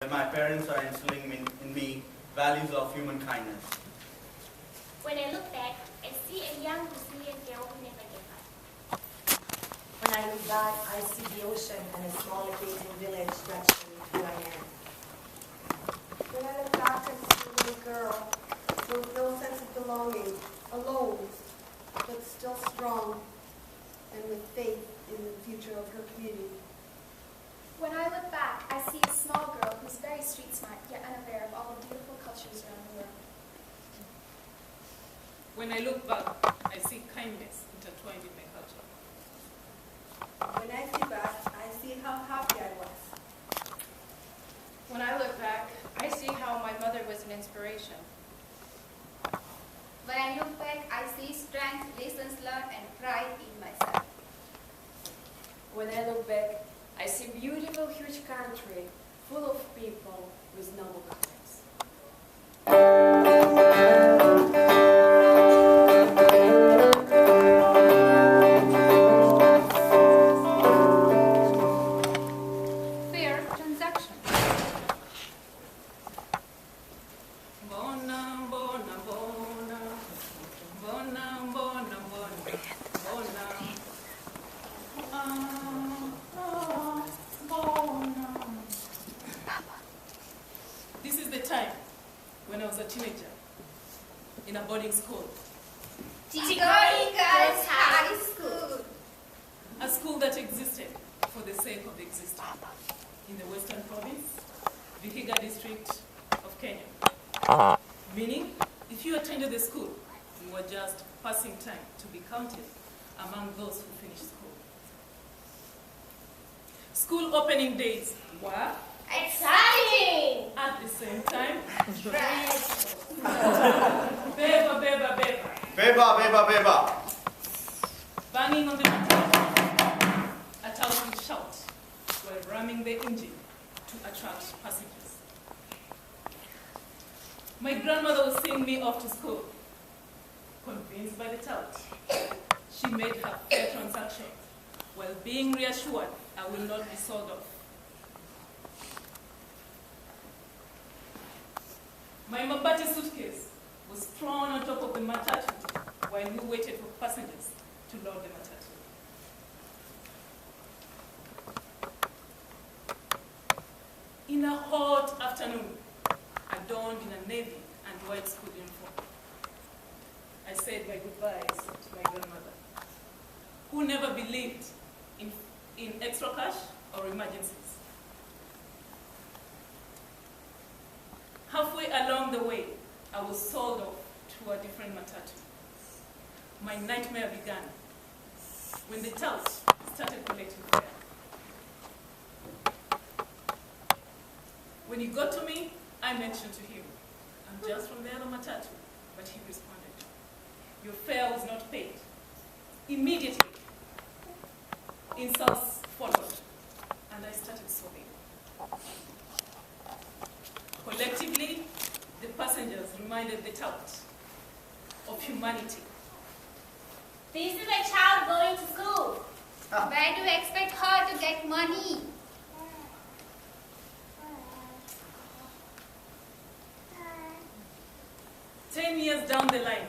when my parents are instilling in me values of human kindness. When I look back, I see a young Brazilian girl who never gave up. When I look back, I see the ocean and a small Acadian village stretching me who I am. When I look back, I see a little girl with no sense of belonging, alone, but still strong, and with faith in the future of her community. When I look back, I see a small girl who's very street smart, yet unaware of all the beautiful cultures around the world. When I look back, I see kindness intertwined in my culture. When I see back, I see how happy I was. When I look back, I see how my mother was an inspiration. When I look back, I see strength, lessons learned, and pride in myself. When I look back, I see beautiful, huge country full of people with noble colors. Fair transaction. Bona, bona, bona. Bona, bona, bona. Bona. This is the time when I was a teenager in a boarding school. Chico Girls High School. A school that existed for the sake of existing in the Western Province, Vihiga district of Kenya. Meaning, if you attended the school, you were just passing time to be counted among those who finished school. School opening days were Exciting! at the same time Stressful. beba, beba, beba, Beba, beba, beba. banging on the metal, a thousand shout while ramming the engine to attract passengers. My grandmother was seeing me off to school. Convinced by the tout, she made her fair transaction while being reassured I will not be sold off. My Mabati suitcase was thrown on top of the matatu while we waited for passengers to load the matatu. In a hot afternoon, I donned in a navy and white school uniform. I said my goodbyes to my grandmother, who never believed in extra cash or emergencies. Halfway along the way, I was sold off to a different matatu. My nightmare began when the tout started collecting fare. When he got to me, I mentioned to him, I'm just from the other matatu, but he responded, your fare was not paid. Immediately, insults followed, and I started sobbing. Collectively, the passengers reminded the tout of humanity. This is a child going to school. Where do you expect her to get money? Ten years down the line,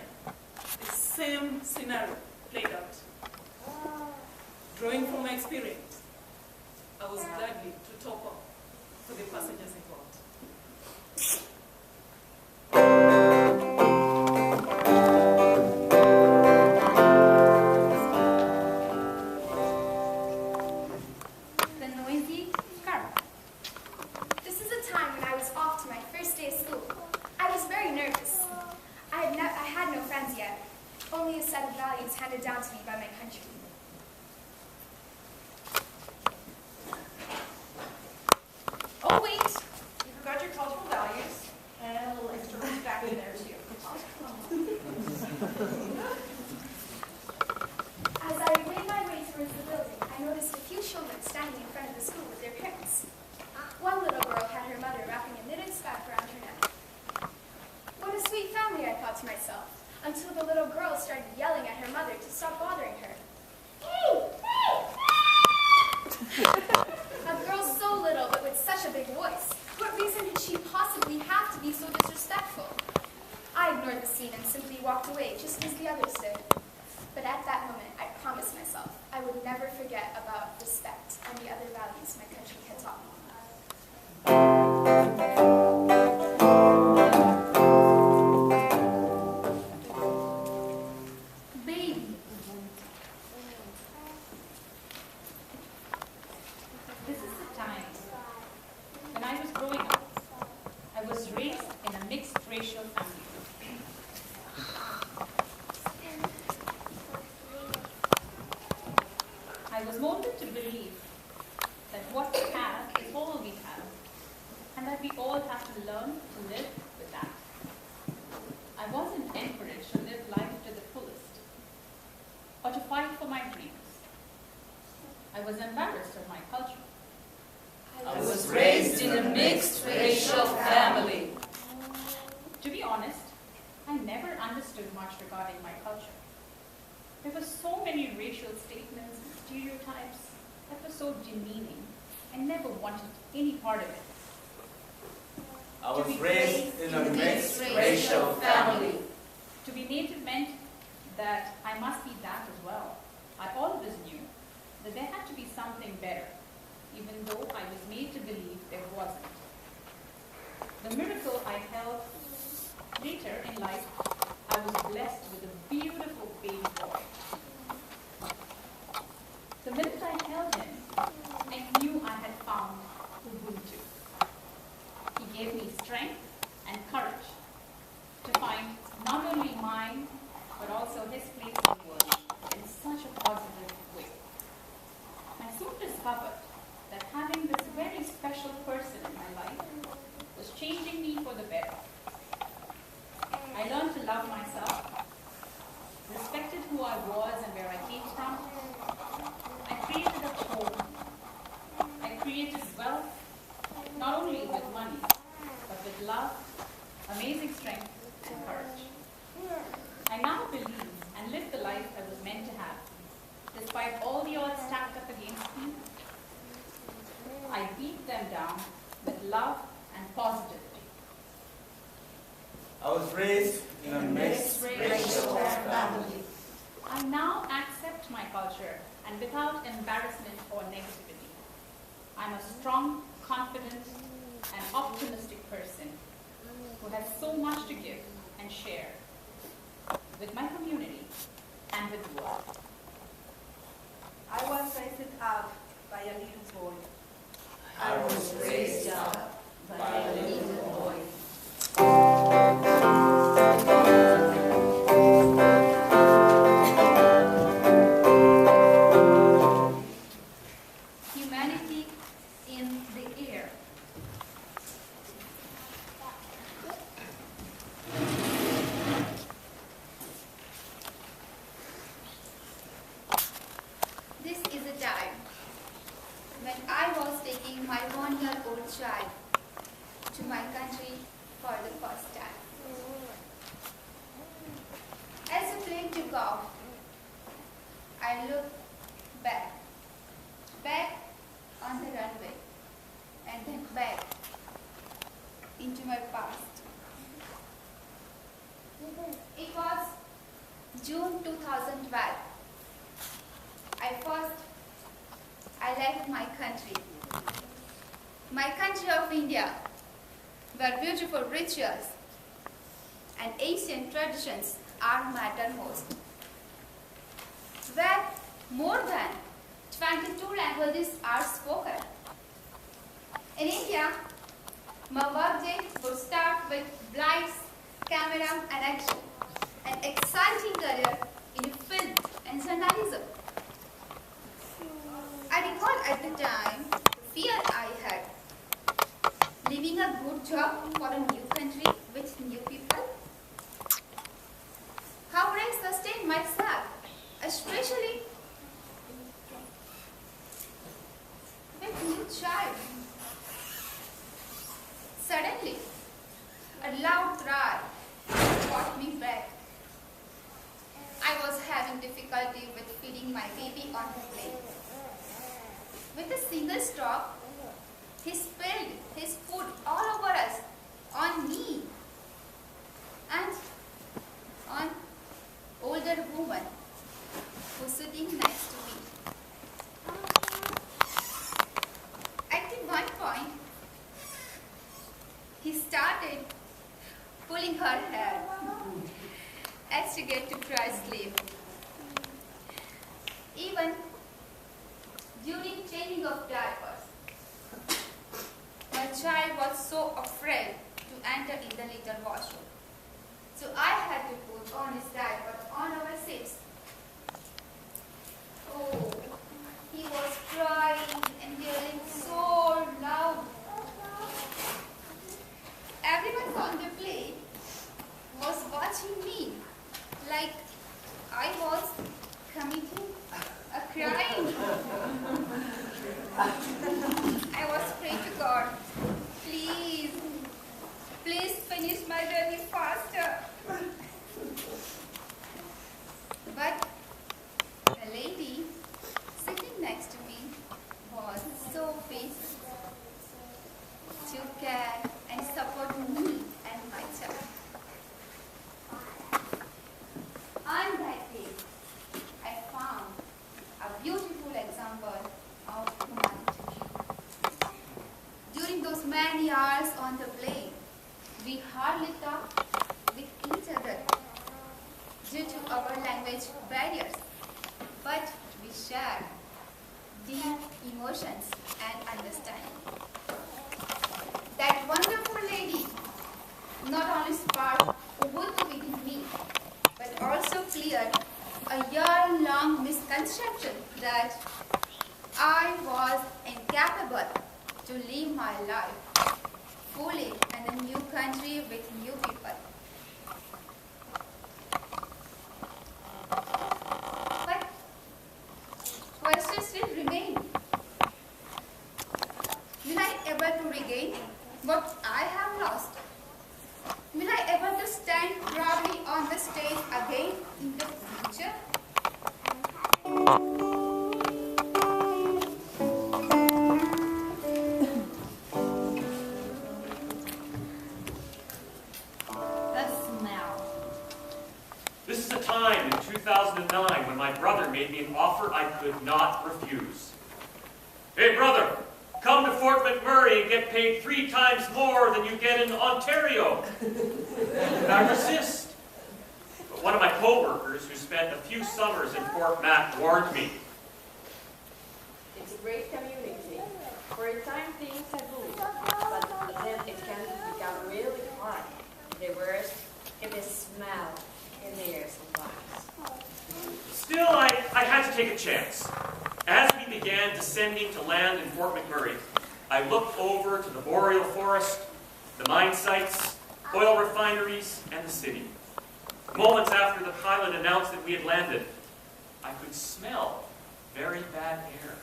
the same scenario played out. Drawing from my experience, I was gladly to top up for the passengers involved. The noisy car. This is a time when I was off to my first day of school. I was very nervous. I had no friends yet, only a set of values handed down to me by my country. Oh wait, you forgot your cultural values, and a little extra back in there too. As I made my way towards the building, I noticed a few children standing in front of the school with their parents. One little girl had her mother wrapping a knitted scarf around her neck. What a sweet family, I thought to myself, until the little girl started yelling at her mother to stop bothering her. Hey! Hey! A girl so little but with such a big voice. What reason scene and simply walked away, just as the others did. But at that moment, I promised myself I would never forget about respect and the other values my country had taught me. Baby. This is the time. When I was growing up, I was raised in a mixed racial family. I was molded to believe that what we have is all we have, and that we all have to learn to live with that. I wasn't encouraged to live life to the fullest, or to fight for my dreams. I was embarrassed of my culture. I was raised in a mixed racial family. To be honest, I never understood much regarding my culture. There were so many racial statements and stereotypes that were so demeaning. I never wanted any part of it. I was raised in a mixed racial family. To be native meant that I must be that as well. I always knew that there had to be something better, even though I was made to believe there wasn't. The miracle I held later in life, I was blessed with a beautiful baby boy. The minute I held him, I knew I had found Ubuntu. He gave me strength and courage to find not only mine, but also his place in the world in such a positive way. I soon discovered that having this very special person in my life was changing me for the better. I learned to love myself, respected who I was and where I came from. I created a home. I created wealth, not only with money, but with love, amazing strength, and courage. I now believe and live the life I was meant to have, despite all the odds stacked up against me. I beat them down with love and positivity. I was raised in a mixed racial family. I now accept my culture and without embarrassment or negativity. I'm a strong, confident, and optimistic person who has so much to give and share with my community and with the world. I was raised up by a little boy. I was raised up by a little boy. Humanity in the air. This is a time when I was taking my 1-year-old child to my country for the first time. As the plane took off, I looked back on the runway, and then back into my past. It was June 2012. I left my country of India, where beautiful rituals and ancient traditions are mattermost, where more than 22 languages are spoken. In India, my workday would start with lights, camera, and action, an exciting career in film and journalism. I recall at the time the fear I had, leaving a good job for a new country with new people. How would I sustain myself, especially with new child? Suddenly, a loud cry brought me back. I was having difficulty with feeding my baby on the plane. With a single stop, he spilled his food all over us, on me. And he started pulling her hair as she get to try sleep. Even during changing of diapers, my child was so afraid to enter in the little washroom. So I had to put on his diaper on our seats. Oh, he was crying and yelling so loud. Everyone on the play was watching me like I was committing a crime. I was praying to God, please, please finish my journey faster. But the lady sitting next to me was so patient, took care and supported me and my child. On that day, I found a beautiful example of humanity. During those many hours on the plane, we hardly talked with each other due to our language barriers, but we shared deep emotions and understanding. That wonderful lady not only sparked Ubuntu within me, but also cleared a year-long misconception that I was incapable to live my life fully in a new country with new people. But questions still remain. Will I ever to regain what I have lost? Will I ever to stand proudly on the stage again in the future? This is a time in 2009 when my brother made me an offer I could not refuse. Hey brother, come to Fort McMurray and get paid 3 times more than you get in Ontario. Did I resist? But one of my co-workers who spent a few summers in Fort Mac warned me. It's a great community. For a time things are good, but then it can become really hard. The worst is the smell in the air sometimes. Still, I had to take a chance. As we began descending to land in Fort McMurray, I looked over to the boreal forest, the mine sites, oil refineries, and the city. Moments after the pilot announced that we had landed, I could smell very bad air.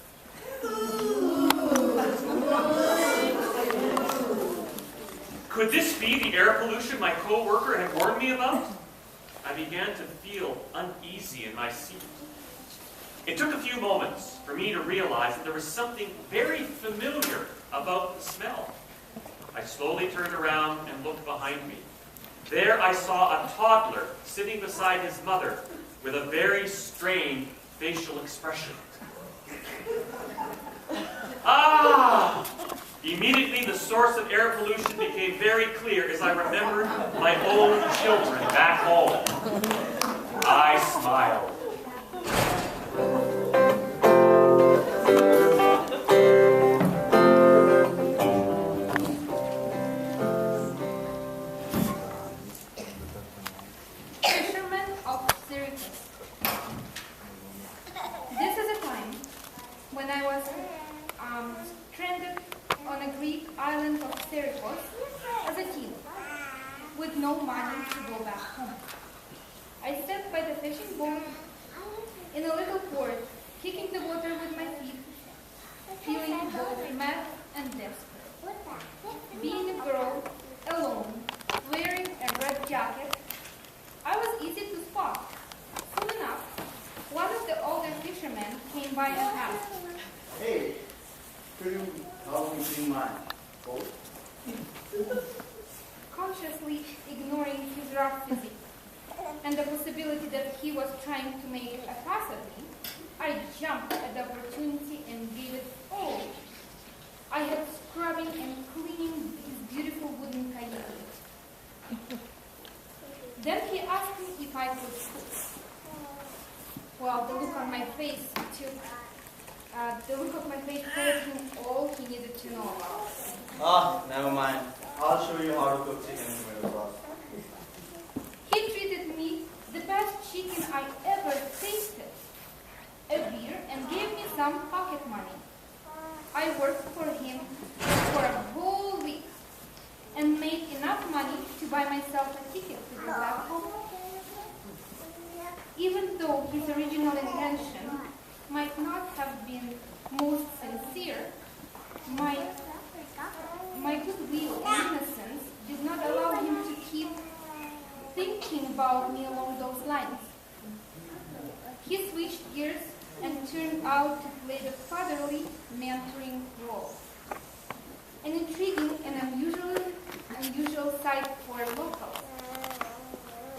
Could this be the air pollution my co-worker had warned me about? I began to feel uneasy in my seat. It took a few moments for me to realize that there was something very familiar about the smell. I slowly turned around and looked behind me. There I saw a toddler sitting beside his mother with a very strained facial expression. Ah! Immediately the source of air pollution became very clear as I remembered my own children back home. I smiled. Fishermen of Syracuse. This is a time when I was stranded on a Greek island of Syracuse as a teen, with no money to go back home. I sat by the fishing boat in a little port, kicking the water with my feet, feeling both mad and desperate. Being a girl, alone, wearing a red jacket, I was easy to spot. Soon enough, one of the older fishermen came by and asked, "Hey, could you help me clean my boat?" Consciously ignoring his rough physique and the possibility that he was trying to make a pass at me, I jumped at the opportunity and gave it all. I had scrubbing and cleaning his beautiful wooden kayak fight with school. Well, the look on my face told him all he needed to know about it. Ah, never mind. I'll show you how to cook chicken tomato sauce. He treated me the best chicken I ever tasted, a beer, and gave me some pocket money. I worked for him for a whole week and made enough money to buy myself a ticket to go back home. Even though his original intention might not have been most sincere, my goodwill and innocence did not allow him to keep thinking about me along those lines. He switched gears and turned out to play the fatherly, mentoring role. An intriguing and unusual sight for locals.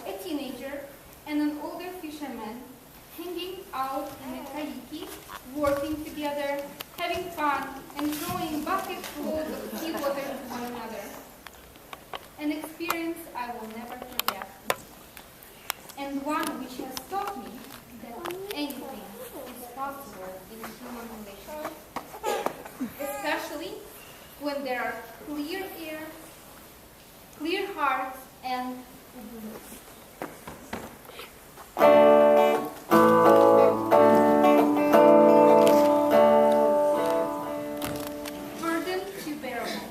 A teenager and an older fisherman hanging out in a kaiki, working together, having fun, and throwing bucketfuls of seawater to one another. An experience I will never forget, and one which has taught me that anything is possible in human relationships, especially when there are clear air, clear hearts, and Ubuntu. Burden too bearable.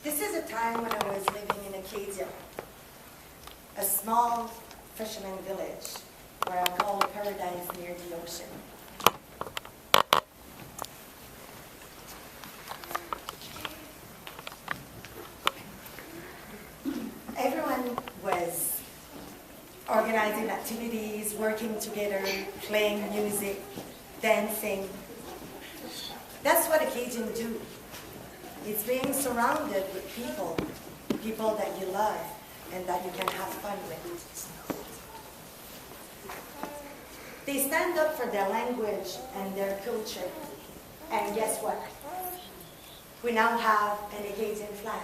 This is a time when I was living in Acadia, a small fisherman village where I call a paradise near the ocean. Everyone was organizing activities, working together, playing music, dancing. That's what Acadians do. It's being surrounded with people that you love and that you can have fun with. They stand up for their language and their culture. And guess what? We now have an Acadian flag.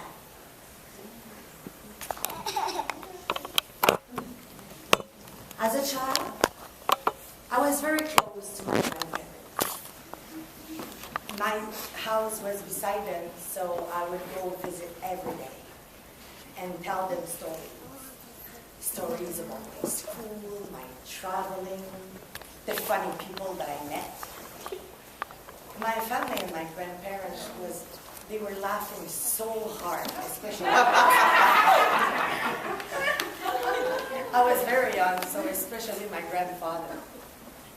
decided, so I would go visit every day and tell them stories. Stories about my school, my traveling, the funny people that I met. My family and my grandparents they were laughing so hard, especially. I was very young, so especially my grandfather.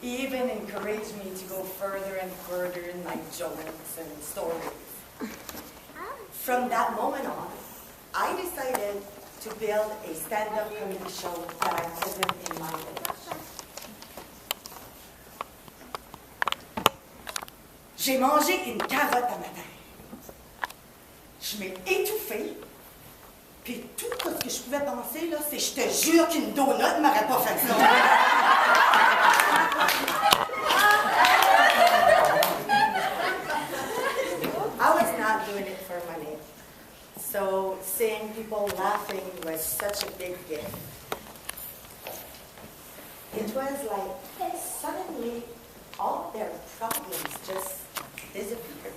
He even encouraged me to go further and further in my jokes and stories. From that moment on, I decided to build a stand-up comedy show that I present in my village. J'ai mangé une carotte à matin. Je m'ai étouffée. Puis tout ce que je pouvais penser, là, c'est je te jure qu'une donut m'aurait pas fait ça. I was not doing it for money. So seeing people laughing was such a big gift. It was like suddenly all their problems just disappeared.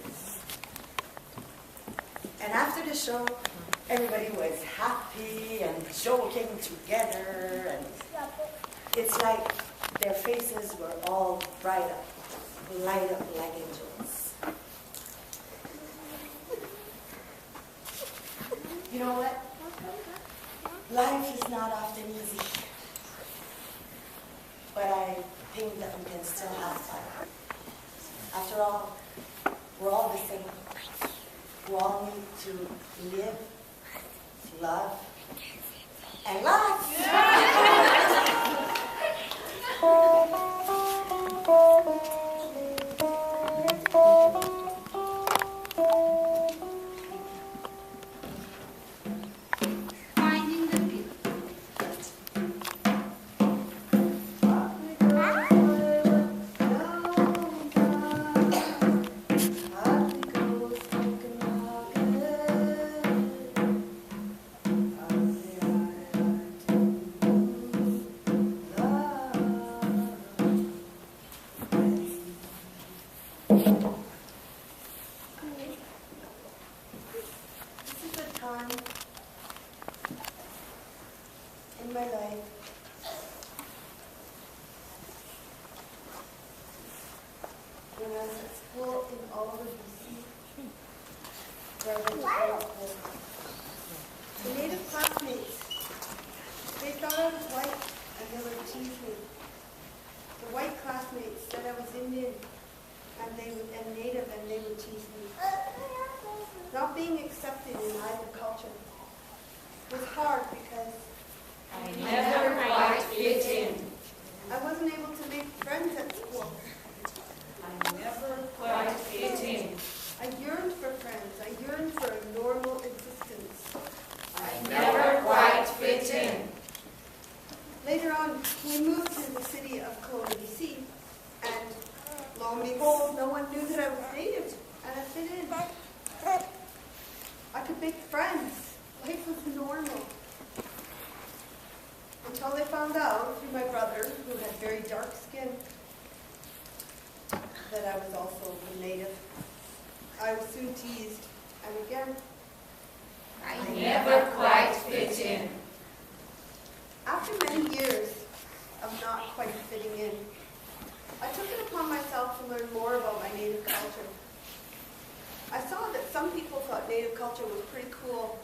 And after the show, everybody was happy and joking together, and it's like their faces were all bright up, light up like angels. You know what? Life is not often easy, but I think that we can still have fun. After all, we're all the same. We all need to live, love, and laugh. Finding the beauty. In my life, when I was at school in Oliver, BC, where I went to grade school, the native classmates, they thought I was white and they would tease me. The white classmates said I was Indian and native and they would tease me. Not being accepted in either culture was hard because I never quite fit in. I wasn't able to make friends at school. I never quite fit in. I yearned for friends. I yearned for a normal existence. I never quite fit in. Later on, we moved to the city of Colin, BC, and lo and behold, no one knew that I was native, and I fit in. I could make friends. Life was normal. Until they found out through my brother, who had very dark skin, that I was also a native. I was soon teased, and again, I never quite fit in. after many years of not quite fitting in, I took it upon myself to learn more about my native culture. I saw that some people thought native culture was pretty cool,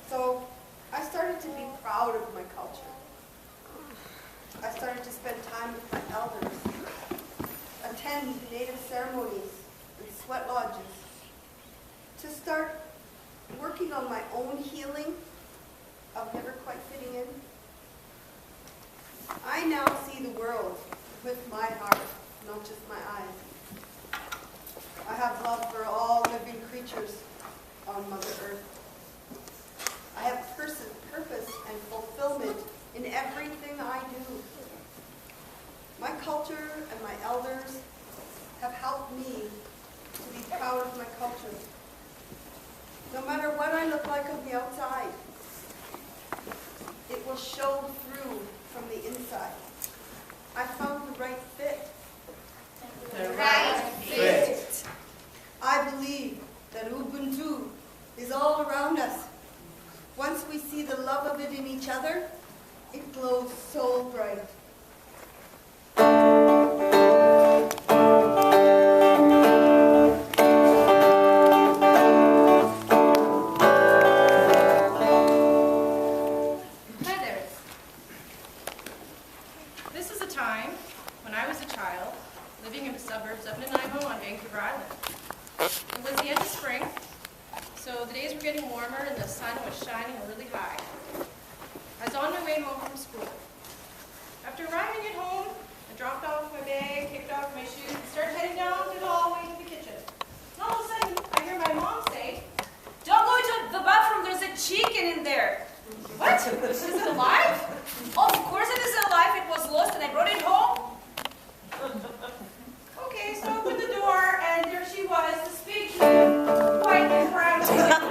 so I started to be proud of my culture. I started to spend time with my elders, attend native ceremonies and sweat lodges, to start working on my own healing of never quite fitting in. I now see the world with my heart, not just my eyes. I have love for all living creatures on Mother Earth. I have purpose and fulfillment in everything I do. My culture and my elders have helped me to be proud of my culture. No matter what I look like on the outside, it will show through from the inside. I found the right fit. The right fit. I believe in each other, it glows so bright. This is a time when I was a child living in the suburbs of Nanaimo on Vancouver Island. It was the end of spring, so the days were getting warmer and the sun was shining really high. I was on my way home from school. After arriving at home, I dropped off my bag, kicked off my shoes, and started heading down to the hallway to the kitchen. And all of a sudden, I hear my mom say, "Don't go to the bathroom, there's a chicken in there." What? Is it alive? Oh, of course it isn't alive. It was lost and I brought it home. Okay, so I opened the door and there she was, this big, white and brown chicken.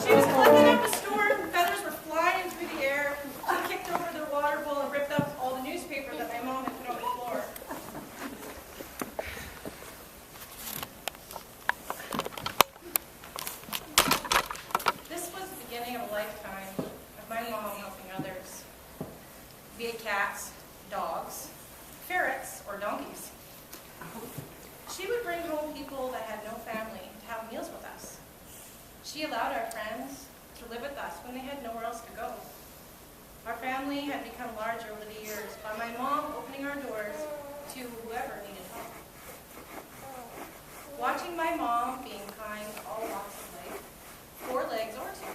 She was clicking up a storm. Feathers were flying through the air. She kicked over the water bowl and ripped up all the newspaper that my mom had put on the floor. This was the beginning of a lifetime of my mom helping others, be it cats, dogs, ferrets, or donkeys. She would bring home people that had no family to have meals with us. She allowed our friends to live with us when they had nowhere else to go. Our family had become larger over the years by my mom opening our doors to whoever needed help. Watching my mom being kind to all walks of life, 4 legs or 2.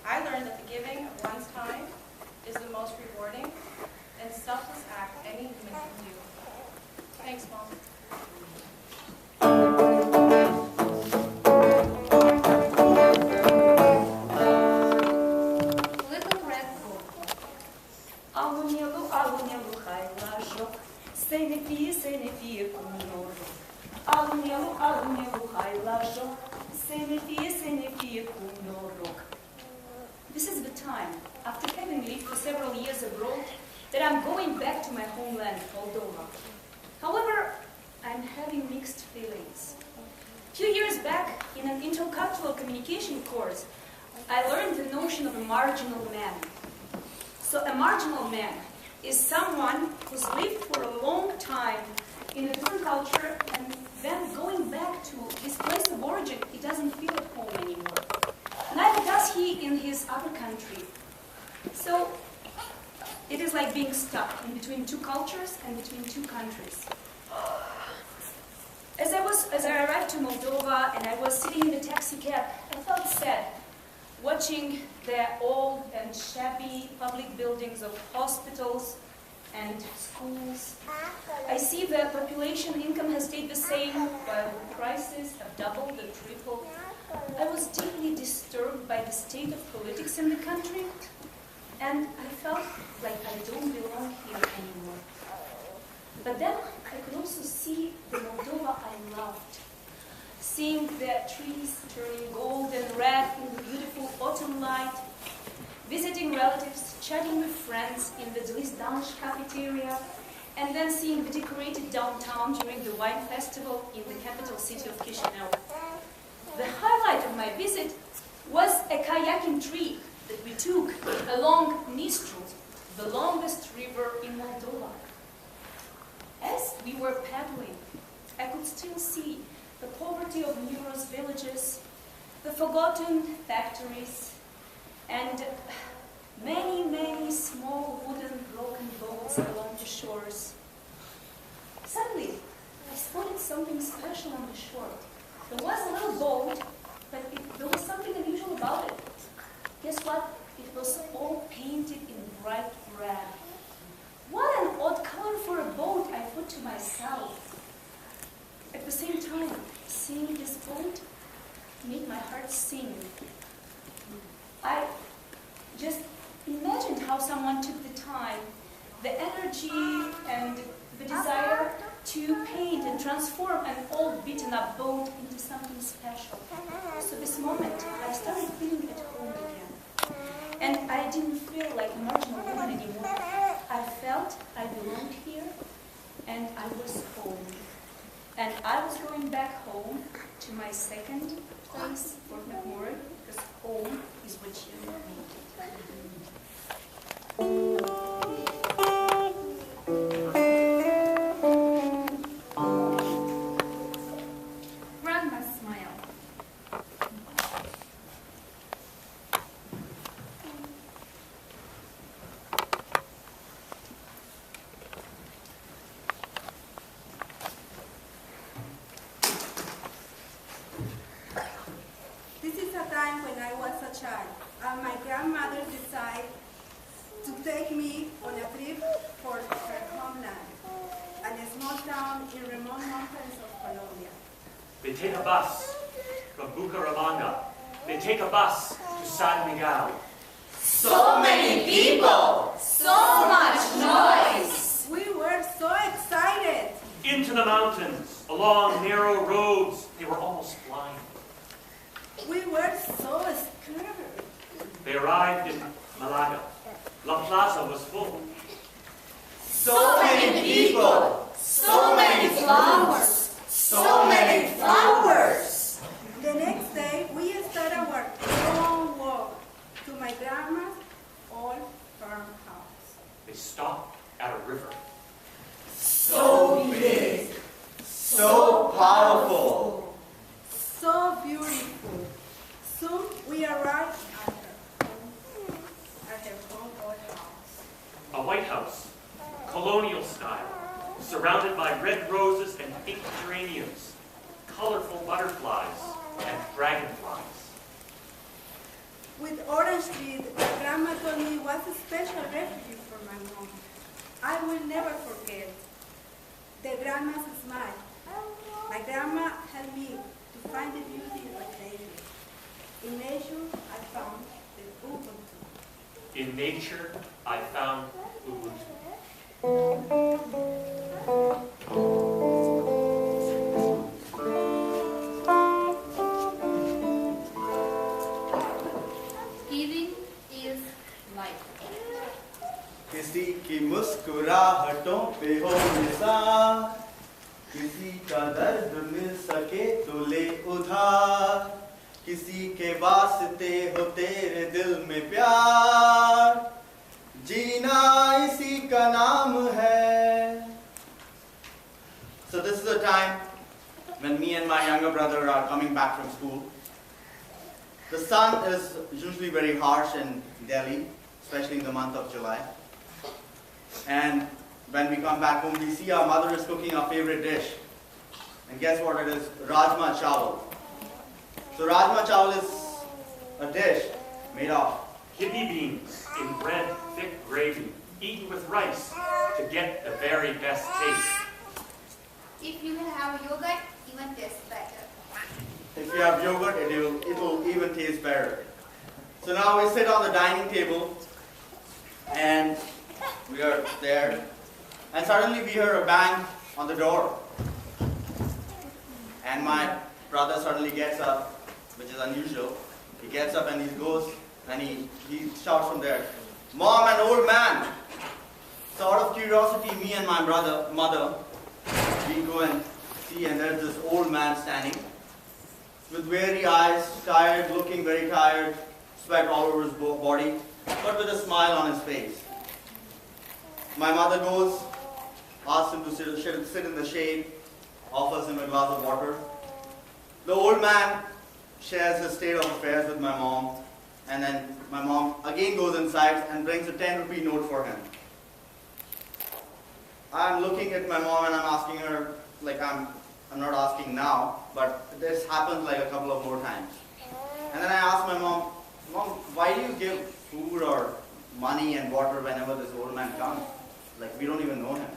I learned that the giving of one's time is the most rewarding and selfless act any human can do. Thanks, Mom. Little Red Book. Alunelu, хай лажок, сенефие кумнорок. Alunelu, хай лажок, сенефие кумнорok. This is the time, after having lived for several years abroad, that I'm going back to my homeland, Moldova. However, I'm having mixed feelings. A few years back, in an intercultural communication course, I learned the notion of a marginal man. So a marginal man is someone who's lived for a long time in a different culture and then going back to his place of origin, he doesn't feel at home anymore. Neither does he in his other country. So it is like being stuck in between 2 cultures and between 2 countries. As I arrived to Moldova and I was sitting in the taxi cab, I felt sad, watching the old and shabby public buildings of hospitals and schools. I see the population income has stayed the same, while prices have doubled and tripled. I was deeply disturbed by the state of politics in the country, and I felt like I don't belong here anymore. But then I could also see the Moldova I loved. Seeing the trees turning gold and red in the beautiful autumn light, visiting relatives, chatting with friends in the Zlizdanj cafeteria, and then seeing the decorated downtown during the wine festival in the capital city of Chisinau. The highlight of my visit was a kayaking trip that we took along Nistru, the longest river in Moldova. As we were paddling, I could still see the poverty of numerous villages, the forgotten factories, and many, many small wooden broken boats along the shores. Suddenly, I spotted something special on the shore. There was a little boat, but there was something unusual about it. Guess what? It was all painted in bright red. What an odd color for a boat, I thought to myself. At the same time, seeing this boat made my heart sing. I just imagined how someone took the time, the energy, and the desire to paint and transform an old beaten-up boat into something special. So this moment, I started feeling at home again. And I didn't feel like a marginal woman anymore. I felt I belonged here, and I was home. And I was going back home to my second place, Fort McMurray, because home time when I was a child, and my grandmother decided to take me on a trip for her homeland, and a small town in remote mountains of Colombia. They take a bus from Bucaramanga. They take a bus to San Miguel. So many people! So much noise! We were so excited. Into the mountains, along narrow roads. They were almost blind. We were so scared. They arrived in Malaga. La Plaza was full. So many people! So many flowers! So many flowers! The next day, we started our long walk to my grandma's old farmhouse. They stopped at a river. So big! So powerful! So beautiful. Soon we arrived at her own old house. A white house, colonial style, surrounded by red roses and pink geraniums, colorful butterflies, and dragonflies. With orange trees, my grandma told me was a special refuge for my mom. I will never forget the grandma's smile. My grandma helped me to find the beauty of nature. In nature, I found the Ubuntu. In nature, I found Ubuntu. Giving is life. किसी की मुस्कुराहटों पे हो निसार, किसी का दर्द मिल सके तो ले उधार, किसी के वास्ते हो तेरे दिल में प्यार, जीना इसी का नाम है. So this is the time when me and my younger brother are coming back from school. The sun is usually very harsh in Delhi, especially in the month of July. And when we come back home, we see our mother is cooking our favorite dish. And guess what it is? Rajma chawal. So Rajma chawal is a dish made of Kidney beans in red, thick gravy, eaten with rice to get the very best taste. If you will have yogurt, even tastes better. If you have yogurt, it will even taste better. So now we sit on the dining table and we are there, and suddenly we hear a bang on the door. And my brother suddenly gets up, which is unusual. He gets up and he goes and he shouts from there, "Mom, an old man!" So out of curiosity, me and my mother, we go and see, and there's this old man standing with weary eyes, tired, looking very tired, sweat all over his body, but with a smile on his face. My mother goes, asks him to sit in the shade, offers him a glass of water. The old man shares his state of affairs with my mom, and then my mom again goes inside and brings a 10-rupee note for him. I'm looking at my mom and I'm asking her, like I'm not asking now, but this happens like a couple of more times. And then I ask my mom, "Mom, why do you give food or money and water whenever this old man comes? Like we don't even know him."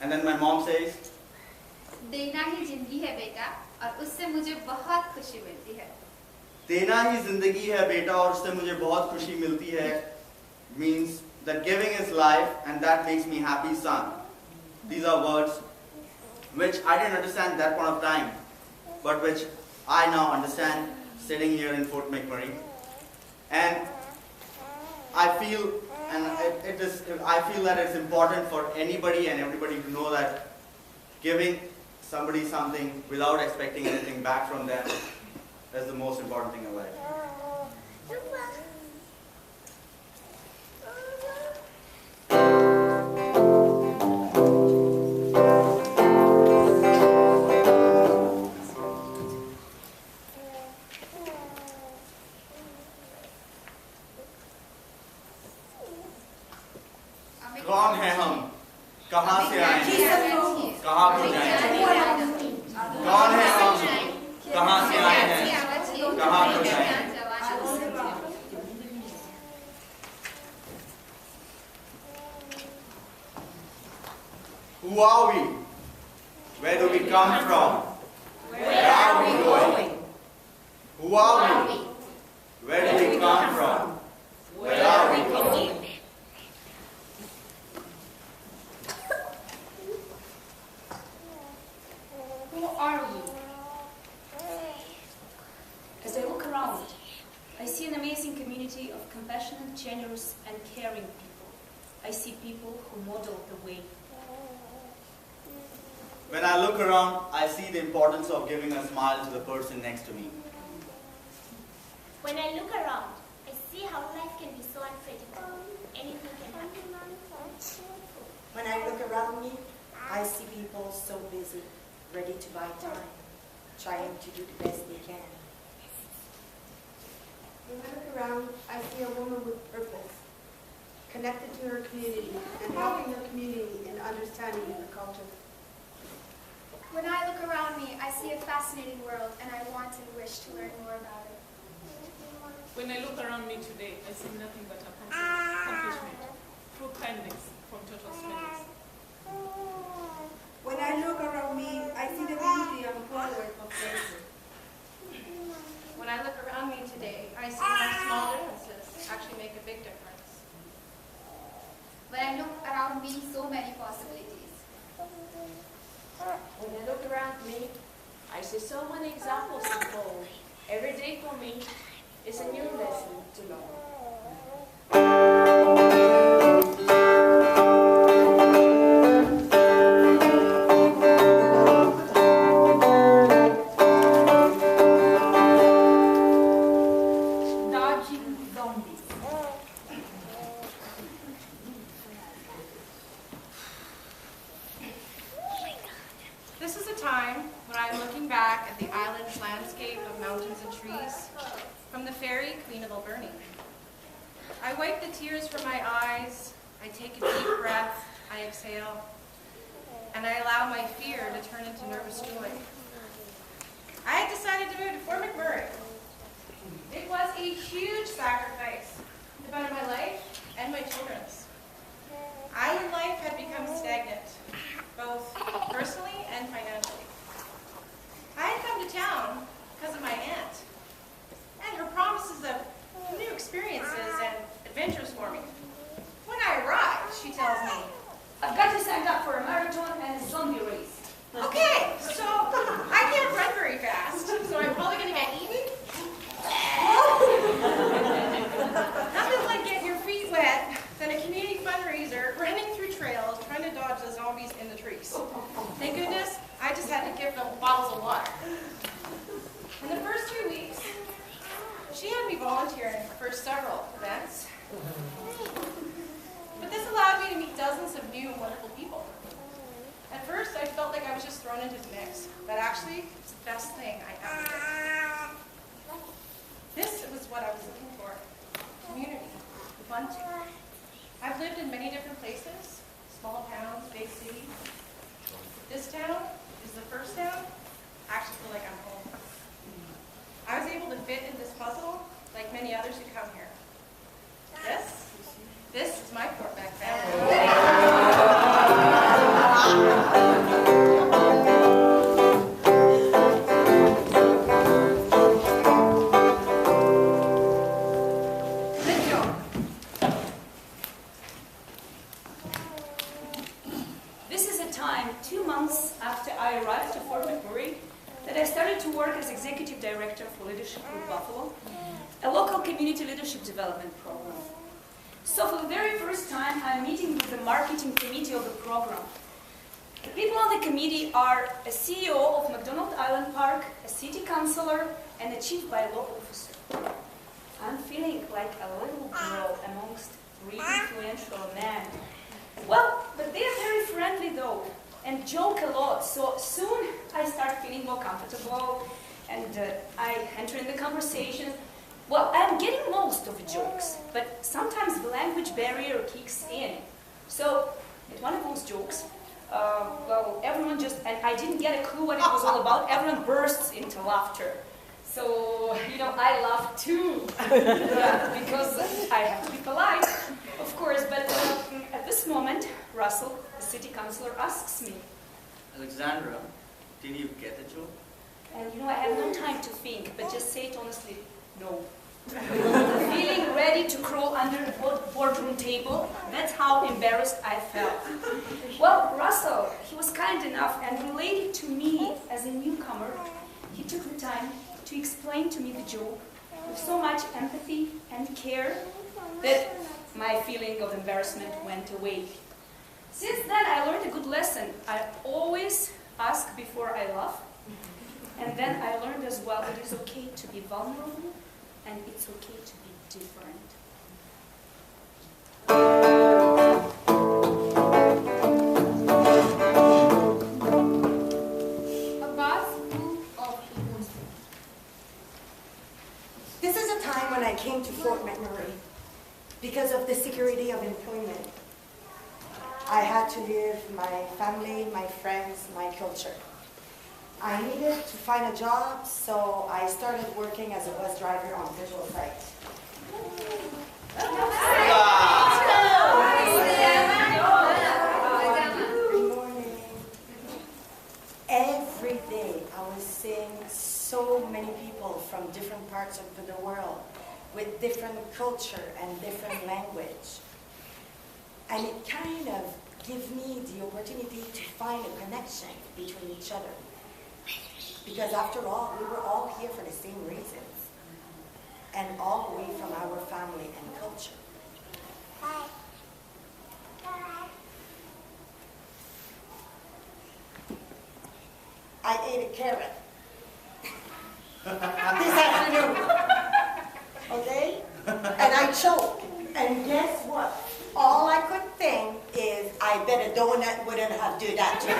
And then my mom says, देना ही जिंदगी है बेटा और उससे मुझे बहुत खुशी मिलती है. देना ही जिंदगी है बेटा और उससे मुझे बहुत खुशी मिलती है means that giving is life and that makes me happy, son. These are words which I didn't understand at that point of time, but which I now understand sitting here in Fort McMurray. And I feel that it's important for anybody and everybody to know that giving somebody something without expecting anything back from them is the most important thing in life. कौन है हम, कहाँ से आए हैं, कहाँ को जाएंगे? कौन है हम, कहाँ से आए हैं, कहाँ को जाएंगे? are we? Where do we come from? Where are we going? Who are we? Where do we come from? Where are we going? Who are we? As I look around, I see an amazing community of compassionate, generous, and caring people. I see people who model the way. When I look around, I see the importance of giving a smile to the person next to me. When I look around, I see how life can be so unpredictable. Anything can happen. When I look around me, I see people so busy, ready to buy time, trying to do the best they can. When I look around, I see a woman with purpose, connected to her community and helping her community in understanding her culture. When I look around me, I see a fascinating world, and I want and wish to learn more about it. When I look around me today, I see nothing but accomplishment through kindness from total strangers. When I look around me, I see the beauty of forward of nature. When I look around me today, I see how small differences actually make a big difference. When I look around me, so many possibilities. When I look around me, I see so many examples to follow. Every day for me is a new lesson to learn. Dodging zombies. This is a time when I'm looking back at the island's landscape of mountains and trees from the ferry Queen of Alberni. I wipe the tears from my eyes, I take a deep breath, I exhale, and I allow my fear to turn into nervous joy. I had decided to move to Fort McMurray. It was a huge sacrifice, both my life and my children's. Island life had become stagnant, both personally and financially. I had come to town because of my aunt and her promises of new experiences and adventures for me. When I arrived, she tells me, I've got you signed up for a marathon and a zombie race. okay, so I can't run very fast, so I'm probably going to get eaten. Nothing like getting your feet wet than a community fundraiser running through trails trying to dodge the zombies in the trees. Thank goodness, I just had to give them bottles of water. In the first 3 weeks, she had me volunteering for several events. But this allowed me to meet dozens of new and wonderful people. At first, I felt like I was just thrown into the mix, but actually, it's the best thing I ever did. This was what I was looking for. Community, Ubuntu. I've lived in many different places, small towns, big cities. This town is the first town. I actually feel like I'm home. I was able to fit in this puzzle like many others who come here. This is my Fort Mac family. This is a time, 2 months after I arrived to Fort McMurray, that I started to work as Executive Director for Leadership Group Buffalo, a local community leadership development program. So for the very first time, I'm meeting with the marketing committee of the program. The people on the committee are a CEO of McDonald Island Park, a city councilor, and a chief bylaw officer. I'm feeling like a little girl amongst 3 influential men. Well, but they are very friendly though, and joke a lot, so soon I start feeling more comfortable, and I enter in the conversation. Well, I'm getting most of the jokes, but sometimes the language barrier kicks in. So, at one of those jokes, well, everyone just, and I didn't get a clue what it was all about, everyone bursts into laughter. So, you know, I laugh too, because I have to be polite, of course, but at this this moment, Russell, the city councilor, asks me, Alexandra, did you get the joke? and I had no time to think, but just say it honestly, no. Feeling ready to crawl under the boardroom table, that's how embarrassed I felt. Well, Russell, he was kind enough and related to me as a newcomer. He took the time to explain to me the joke with so much empathy and care that my feeling of embarrassment went away. Since then, I learned a good lesson. I always ask before I laugh. And then I learned as well it is okay to be vulnerable and it's okay to be different. A vast group of Ubuntu. This is a time when I came to Fort McMurray because of the security of employment. I had to leave my family, my friends, my culture. I needed to find a job, so I started working as a bus driver on visual sites. Good morning. Every day I was seeing so many people from different parts of the world with different culture and different language. And it kind of gave me the opportunity to find a connection between each other. Because after all, we were all here for the same reasons, and all the way from our family and culture. I ate a carrot this afternoon, okay? And I choked, and guess what? All I could think is, I bet a donut wouldn't have done that to me.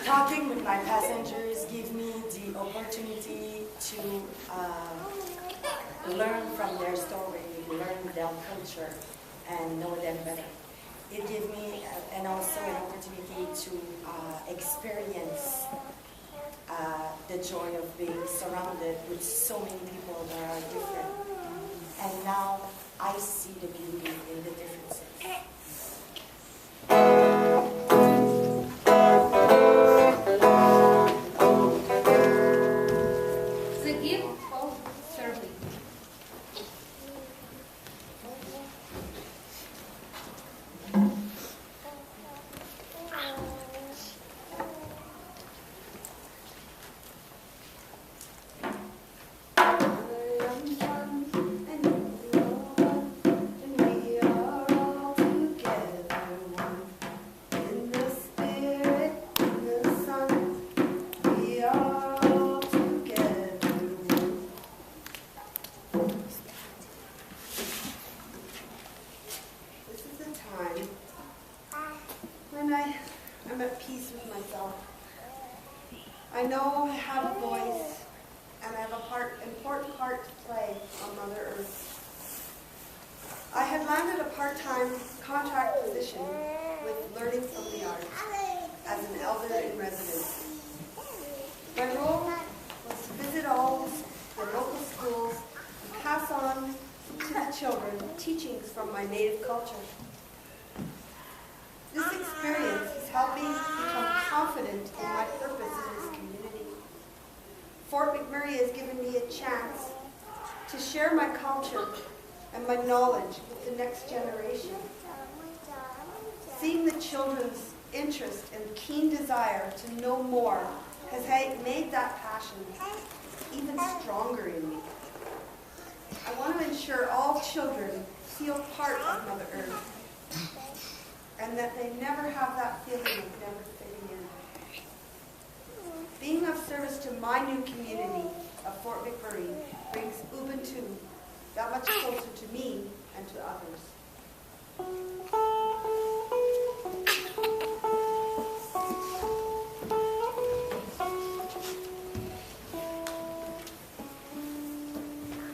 Talking with my passengers gave me the opportunity to learn from their story, learn their culture, and know them better. It gave me and also an opportunity to experience the joy of being surrounded with so many people that are different. And now I see the beauty in the differences. The gift of serving. I'm at peace with myself. I know I have a voice, and I have an important part to play on Mother Earth. I had landed a part-time contract position with Learning from the Arts as an elder in residence. My role was to visit all the local schools and pass on to the children teachings from my native culture. This experience has helped me become confident in my purpose in this community. Fort McMurray has given me a chance to share my culture and my knowledge with the next generation. Seeing the children's interest and keen desire to know more has made that passion even stronger in me. I want to ensure all children feel part of Mother Earth, and that they never have that feeling of never fitting in. Being of service to my new community of Fort McMurray brings Ubuntu that much closer to me and to others.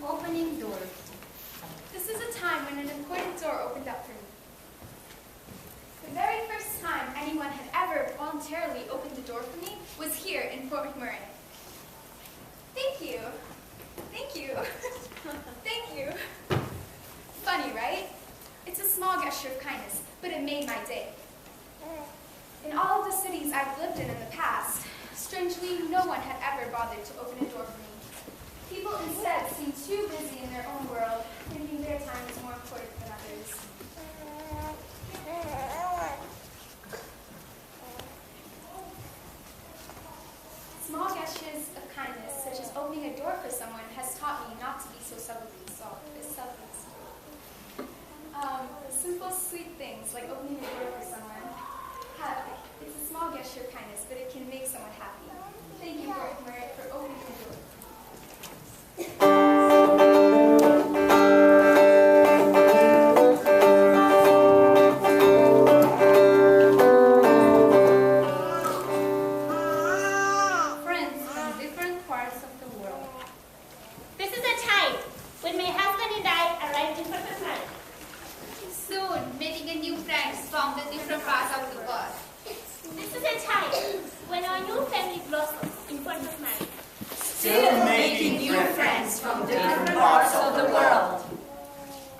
Opening doors. This is a time when an important door opened up for me. The very first time anyone had ever voluntarily opened the door for me was here in Fort McMurray. Thank you. Thank you. Thank have made my day. In all of the cities I've lived in the past, strangely, no one had ever bothered to open a door for me. People instead seem too busy in their own world, thinking their time is more important than others. Small gestures of kindness, such as opening a door for someone, has taught me not to be so selfish. Simple, sweet things like opening a door for someone, it's a small gesture of kindness, but it can make someone happy. Thank you, Fort McMurray, for opening the door. Friends from different parts of the world. This is a time when my husband and I arrived in Fort McMurray. Soon, making a new friends from the different parts of the world. This is a time when our new family blossoms in Fort McMurray. Still making new friends from different parts of the world.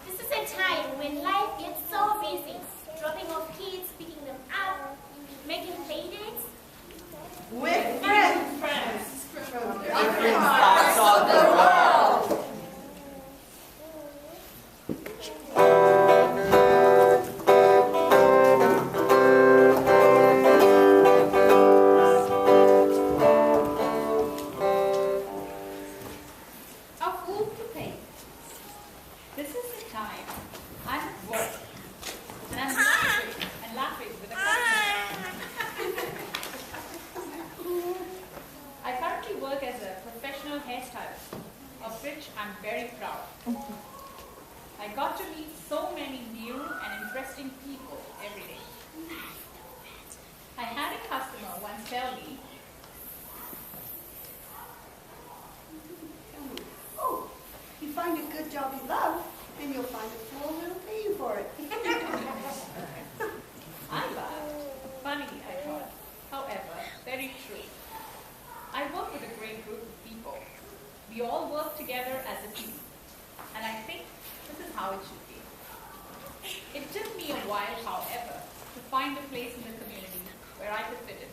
This is a time when life gets so busy, dropping off kids, picking them up, making playdates. With friends From different parts of the world. A fool to pay. This is the time I'm at work and I'm laughing with a customer. I currently work as a professional hairstylist, of which I'm very proud. I got to meet so many new and interesting people every day. I had a customer once tell me, Oh, you find a good job you love, and you'll find a fool who'll pay you for it. I laughed. Funny, I thought. However, very true. I work with a great group of people. We all work together as a team. And I think this is how it should be. It took me a while, however, to find a place in the community where I could fit in.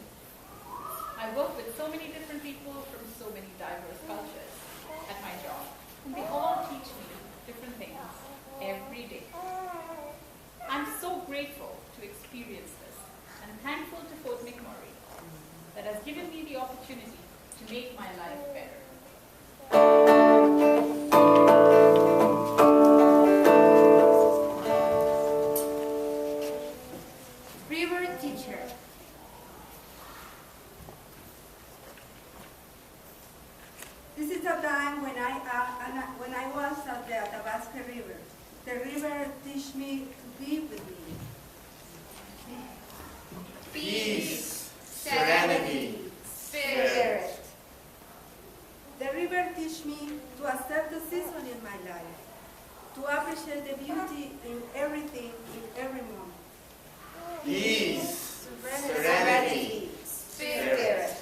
I work with so many different people from so many diverse cultures at my job. And they all teach me different things every day. I'm so grateful to experience this and thankful to Fort McMurray that has given me the opportunity to make my life better. River teacher. This is a time when I was at the Athabasca River. The river teach me to be with me. Peace, serenity, Spirit. The river teach me to accept the season in my life, to appreciate the beauty in everything, in every moment. peace, serenity, Spirit.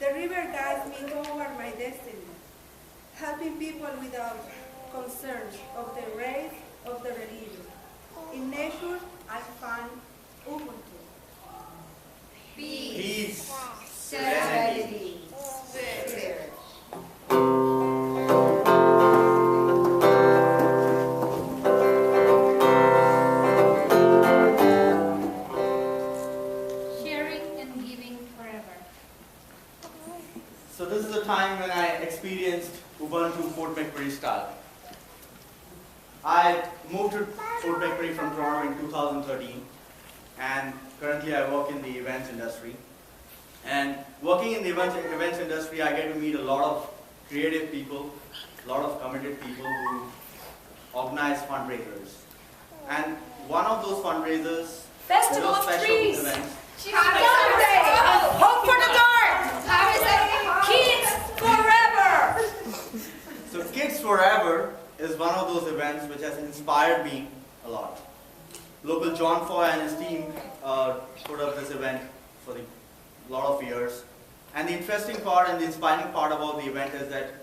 The river guides me toward my destiny, helping people without concerns of the race, of the religion. In nature, I find Ubuntu. peace, Serenity. Spirit. Sharing and giving forever. So this is a time when I experienced Ubuntu Fort McMurray style. I moved to Fort McMurray from Toronto in 2013, and currently I work in the events industry. And working in the events industry, I get to meet a lot of creative people, a lot of committed people who organize fundraisers. And one of those fundraisers, Festival those of special Trees. events, Hope for the dark. Kids forever. So Kids Forever is one of those events which has inspired me a lot. Local John Foy and his team put up this event for a lot of years. And the interesting part and the inspiring part about the event is that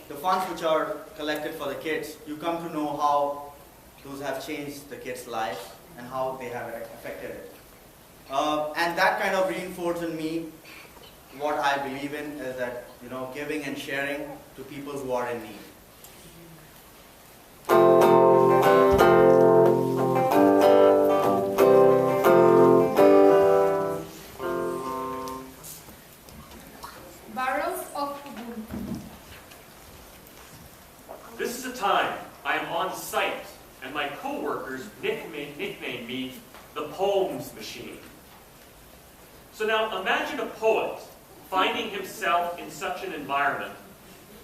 the funds which are collected for the kids, you come to know how those have changed the kids' lives and how they have affected it. And that kind of reinforced in me what I believe in is that, giving and sharing to people who are in need. Barrels of Ubuntu. This is a time I am on site, and my co-workers nickname me the Poems Machine. So now imagine a poet finding himself in such an environment.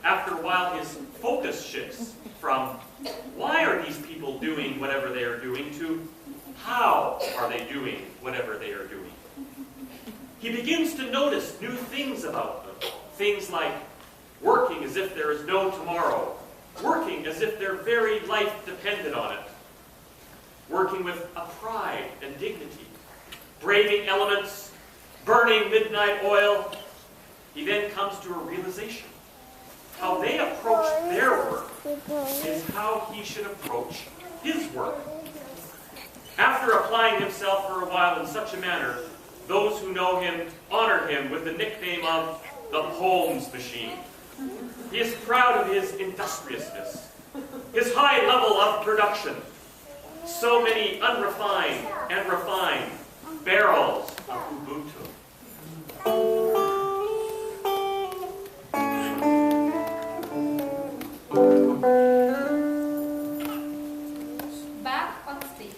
After a while, his focus shifts from why are these people doing whatever they are doing to how are they doing whatever they are doing. He begins to notice new things about them. Things like working as if there is no tomorrow, working as if their very life depended on it, working with a pride and dignity, braving elements, burning midnight oil. He then comes to a realization. How they approach their work is how he should approach his work. After applying himself for a while in such a manner, those who know him honor him with the nickname of the Poems Machine. He is proud of his industriousness, his high level of production, so many unrefined and refined barrels of Ubuntu. Back on stage.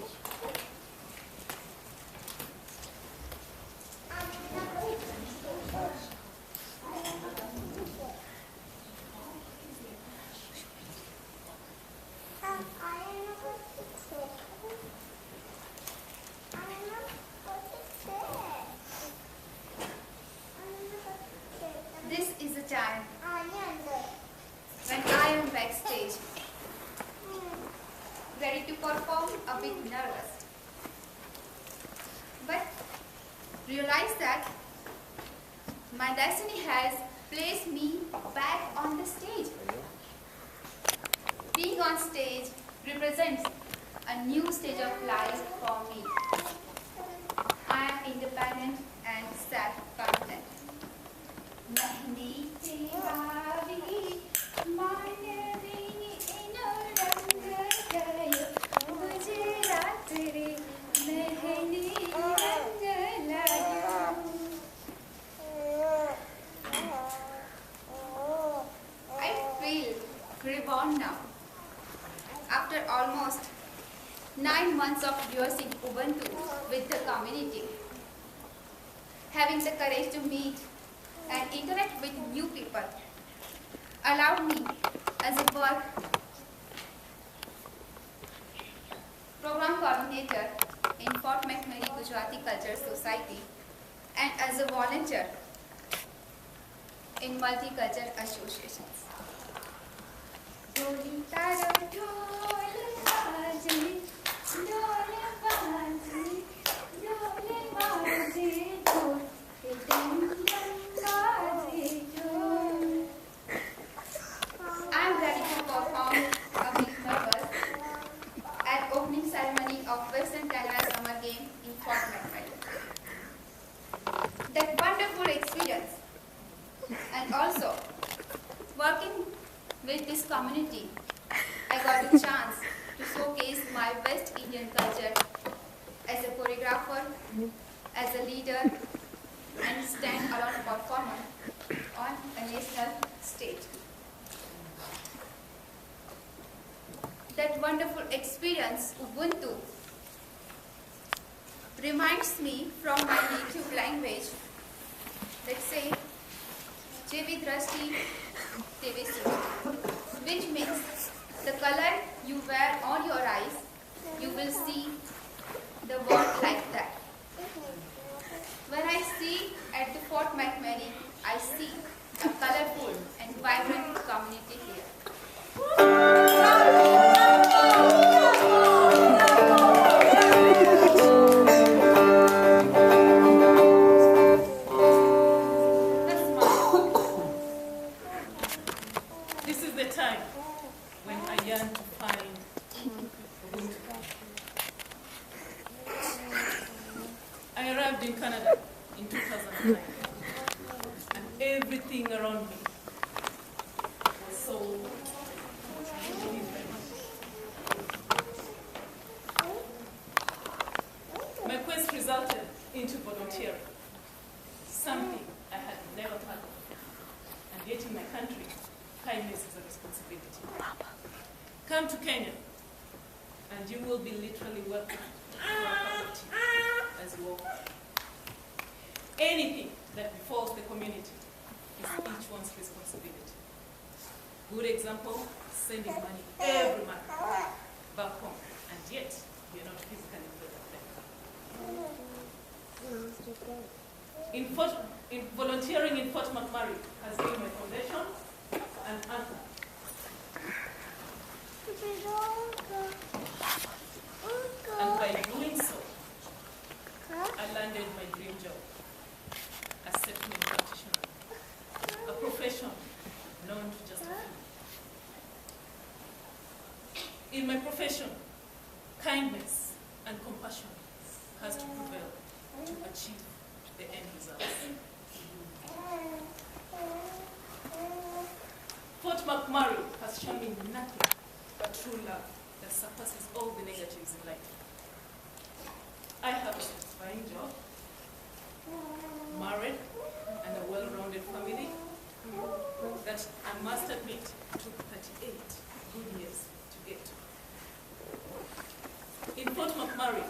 This is the time when I am backstage, ready to perform, a bit nervous. But realize that my destiny has placed me back on the stage. Being on stage represents a new stage of life for me. I am independent and self-confident. Mehndi tewavi, manavini inurangalayo, Gujaratri mehndi rangalayo. I feel reborn now. After almost 9 months of using Ubuntu with the community, having the courage to meet and interact with new people allowed me as a work program coordinator in Fort McMurray Gujarati Culture Society and as a volunteer in multicultural associations. Doli taro dhol baaje, dhol baaje, dhol baaje, dhol dum dum baaje dhol. I am ready to perform a bit nervous at opening ceremony of Western Canada Summer Game in Fort McMurray. That wonderful experience, and also working with this community, I got a chance to showcase my West Indian culture as a choreographer, as a leader, and stand alone performer on a national stage. That wonderful experience, Ubuntu, reminds me from my native language that say, Jevi Drashti Tevi Sudha, which means the color you wear on your eyes, you will see the world like that. When I see at the Fort McMurray, I see a colorful and vibrant community here. This is the time when I yearn to find Ubuntu. everything around me was so different. My quest resulted into volunteering, something I had never thought of. And yet in my country, kindness is a responsibility. Come to Kenya, and you will be literally welcomed for a cup of tea as you walk. Anything that befalls the community is each one's responsibility. Good example, sending money every month back home, and yet we are not physically present there. Volunteering in Fort McMurray has been my foundation and anchor. And by doing so, I landed my dream job as settlement practitioner, a profession known to just a few. In my profession, kindness and compassion has to prevail to achieve the end results. Fort McMurray has shown me nothing but true love that surpasses all the negatives in life. I have a satisfying job, married, and a well-rounded family that I must admit took 38 good years to get to. In Fort McMurray,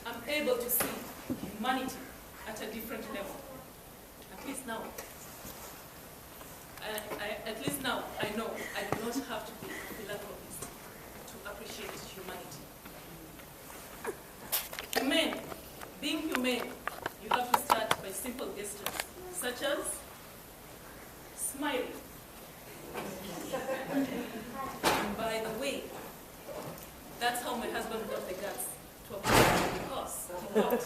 I'm able to see humanity at a different level. At least now, I know I do not have to be a philanthropist to appreciate humanity. Being humane, you have to start by simple gestures, such as smiling. And by the way, that's how my husband got the guts to apply because he thought